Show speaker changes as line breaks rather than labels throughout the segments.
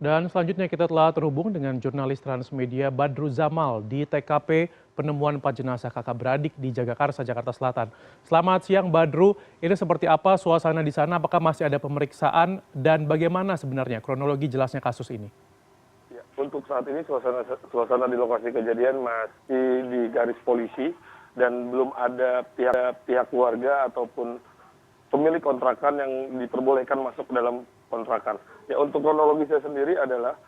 Dan selanjutnya kita telah terhubung dengan jurnalis Transmedia Badru Zamal di TKP penemuan 4 jenazah kakak beradik di Jagakarsa, Jakarta Selatan. Selamat siang Badru, ini seperti apa suasana di sana? Apakah masih ada pemeriksaan dan bagaimana sebenarnya kronologi jelasnya kasus ini?
Ya, untuk saat ini suasana di lokasi kejadian masih di garis polisi dan belum ada pihak keluarga ataupun pemilik kontrakan yang diperbolehkan masuk ke dalam kontrakan. Ya, untuk kronologisnya sendiri adalah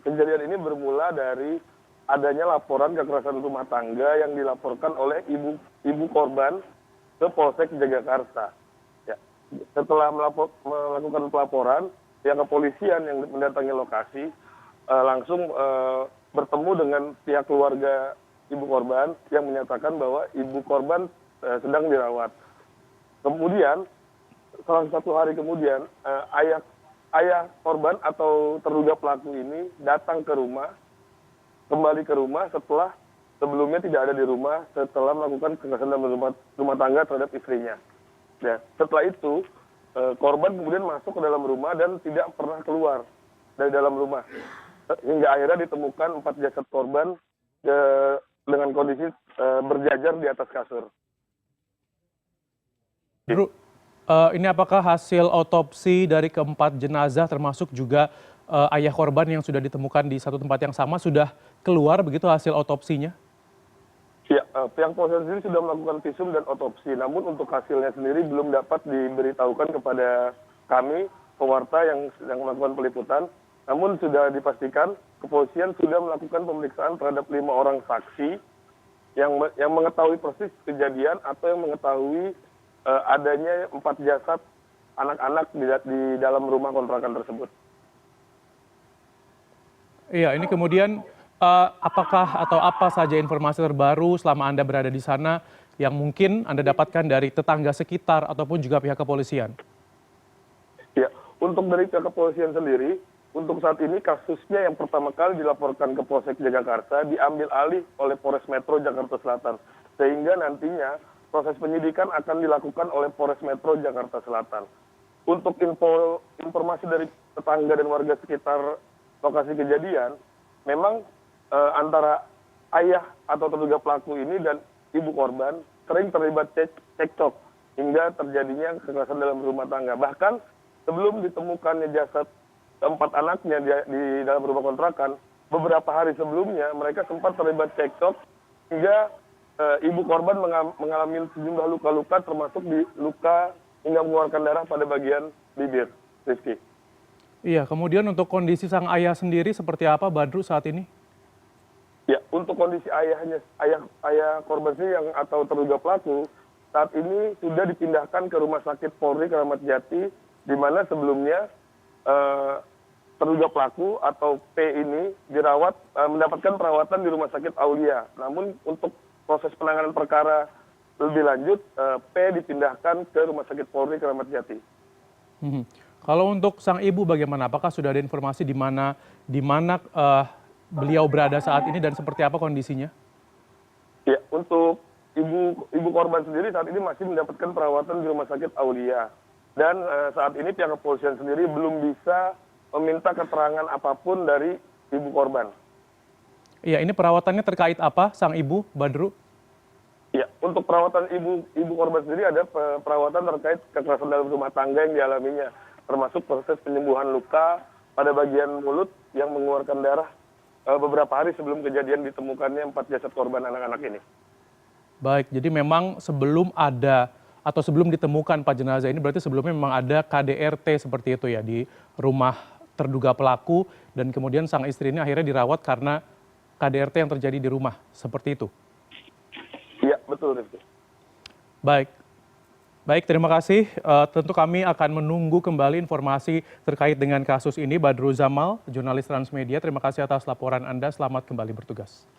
kejadian ini bermula dari adanya laporan kekerasan rumah tangga yang dilaporkan oleh ibu korban ke Polsek Jagakarsa. Ya, setelah melakukan pelaporan, pihak kepolisian yang mendatangi lokasi langsung bertemu dengan pihak keluarga ibu korban yang menyatakan bahwa ibu korban sedang dirawat. Kemudian salah satu hari kemudian ayah korban atau terduga pelaku ini datang ke rumah, kembali ke rumah setelah sebelumnya tidak ada di rumah setelah melakukan kekerasan dalam rumah tangga terhadap istrinya. Ya, setelah itu korban kemudian masuk ke dalam rumah dan tidak pernah keluar dari dalam rumah. Hingga akhirnya ditemukan 4 jasad korban dengan kondisi berjajar di atas kasur.
Bro, ini apakah hasil otopsi dari keempat jenazah termasuk juga ayah korban yang sudah ditemukan di satu tempat yang sama sudah keluar begitu hasil otopsinya?
Ya, pihak polisi sendiri sudah melakukan visum dan otopsi, namun untuk hasilnya sendiri belum dapat diberitahukan kepada kami, pewarta yang sedang melakukan peliputan. Namun sudah dipastikan kepolisian sudah melakukan pemeriksaan terhadap 5 orang saksi yang mengetahui persis kejadian atau yang mengetahui adanya 4 jasad anak-anak di dalam rumah kontrakan tersebut.
Iya, ini kemudian apakah atau apa saja informasi terbaru selama Anda berada di sana yang mungkin Anda dapatkan dari tetangga sekitar ataupun juga pihak kepolisian?
Ya, untuk dari pihak kepolisian sendiri, untuk saat ini kasusnya yang pertama kali dilaporkan ke Polsek Jagakarsa diambil alih oleh Polres Metro Jakarta Selatan. Sehingga nantinya proses penyidikan akan dilakukan oleh Polres Metro Jakarta Selatan. Untuk informasi dari tetangga dan warga sekitar lokasi kejadian, memang antara ayah atau terduga pelaku ini dan ibu korban sering terlibat cekcok hingga terjadinya kekerasan dalam rumah tangga. Bahkan sebelum ditemukannya jasad keempat anaknya di dalam rumah kontrakan, beberapa hari sebelumnya mereka sempat terlibat cekcok hingga ibu korban mengalami sejumlah luka-luka termasuk di luka hingga mengeluarkan darah pada bagian bibir. Rizky.
Iya, kemudian untuk kondisi sang ayah sendiri seperti apa Badru saat ini?
Ya, untuk kondisi ayah korban sendiri yang atau terduga pelaku saat ini sudah dipindahkan ke Rumah Sakit Polri Kramat Jati, di mana sebelumnya terduga pelaku atau P ini mendapatkan perawatan di Rumah Sakit Aulia. Namun untuk proses penanganan perkara lebih lanjut, P dipindahkan ke Rumah Sakit Polri Kramat Jati.
Kalau untuk sang ibu bagaimana? Apakah sudah ada informasi di mana beliau berada saat ini dan seperti apa kondisinya?
Ya, untuk ibu korban sendiri saat ini masih mendapatkan perawatan di Rumah Sakit Aulia. Dan saat ini pihak kepolisian sendiri belum bisa meminta keterangan apapun dari ibu korban.
Iya, ini perawatannya terkait apa sang ibu, Badru?
Ya, untuk perawatan ibu korban sendiri ada perawatan terkait kekerasan dalam rumah tangga yang dialaminya, termasuk proses penyembuhan luka pada bagian mulut yang mengeluarkan darah beberapa hari sebelum kejadian ditemukannya 4 jasad korban anak-anak ini.
Baik, jadi memang sebelum ada atau sebelum ditemukan 4 jenazah ini berarti sebelumnya memang ada KDRT seperti itu ya di rumah terduga pelaku dan kemudian sang istri ini akhirnya dirawat karena KDRT yang terjadi di rumah, seperti itu?
Iya, betul Rizky.
Baik, terima kasih. Tentu kami akan menunggu kembali informasi terkait dengan kasus ini. Badru Zamal, jurnalis Transmedia, terima kasih atas laporan Anda. Selamat kembali bertugas.